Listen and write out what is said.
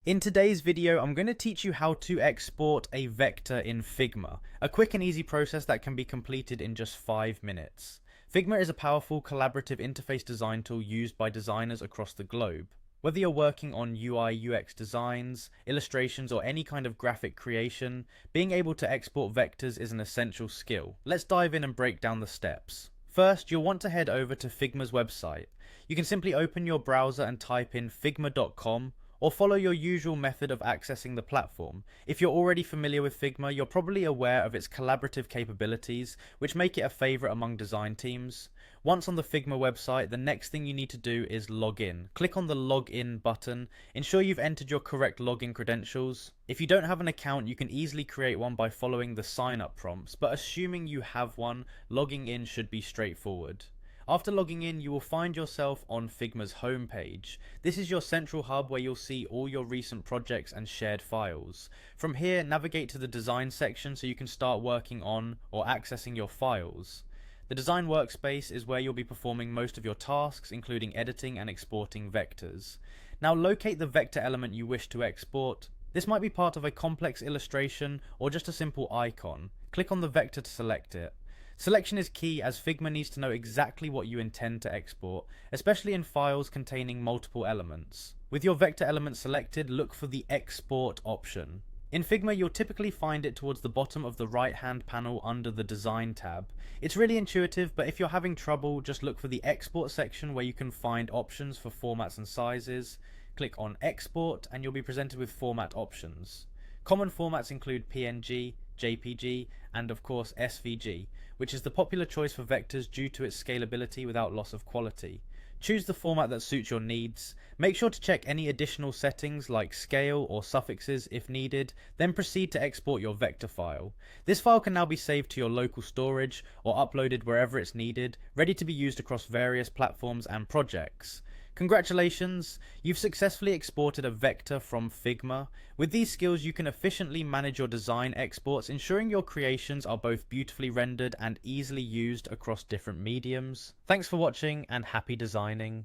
In today's video, I'm going to teach you how to export a vector in Figma, a quick and easy process that can be completed in just 5 minutes. Figma is a powerful collaborative interface design tool used by designers across the globe. Whether you're working on UI UX designs, illustrations, or any kind of graphic creation, being able to export vectors is an essential skill. Let's dive in and break down the steps. First, you'll want to head over to Figma's website. You can simply open your browser and type in figma.com, or follow your usual method of accessing the platform. If you're already familiar with Figma, you're probably aware of its collaborative capabilities, which make it a favorite among design teams. Once on the Figma website, the next thing you need to do is log in. Click on the login button, ensure you've entered your correct login credentials. If you don't have an account, you can easily create one by following the sign up prompts, but assuming you have one, logging in should be straightforward. After logging in, you will find yourself on Figma's homepage. This is your central hub where you'll see all your recent projects and shared files. From here, navigate to the design section so you can start working on or accessing your files. The design workspace is where you'll be performing most of your tasks, including editing and exporting vectors. Now locate the vector element you wish to export. This might be part of a complex illustration or just a simple icon. Click on the vector to select it. Selection is key as Figma needs to know exactly what you intend to export, especially in files containing multiple elements. With your vector element selected, look for the Export option. In Figma, you'll typically find it towards the bottom of the right-hand panel under the Design tab. It's really intuitive, but if you're having trouble, just look for the Export section where you can find options for formats and sizes. Click on Export and you'll be presented with format options. Common formats include PNG, JPG, and of course SVG, which is the popular choice for vectors due to its scalability without loss of quality. Choose the format that suits your needs. Make sure to check any additional settings like scale or suffixes if needed, then proceed to export your vector file. This file can now be saved to your local storage or uploaded wherever it's needed, ready to be used across various platforms and projects. Congratulations, you've successfully exported a vector from Figma. With these skills, you can efficiently manage your design exports, ensuring your creations are both beautifully rendered and easily used across different mediums. Thanks for watching and happy designing.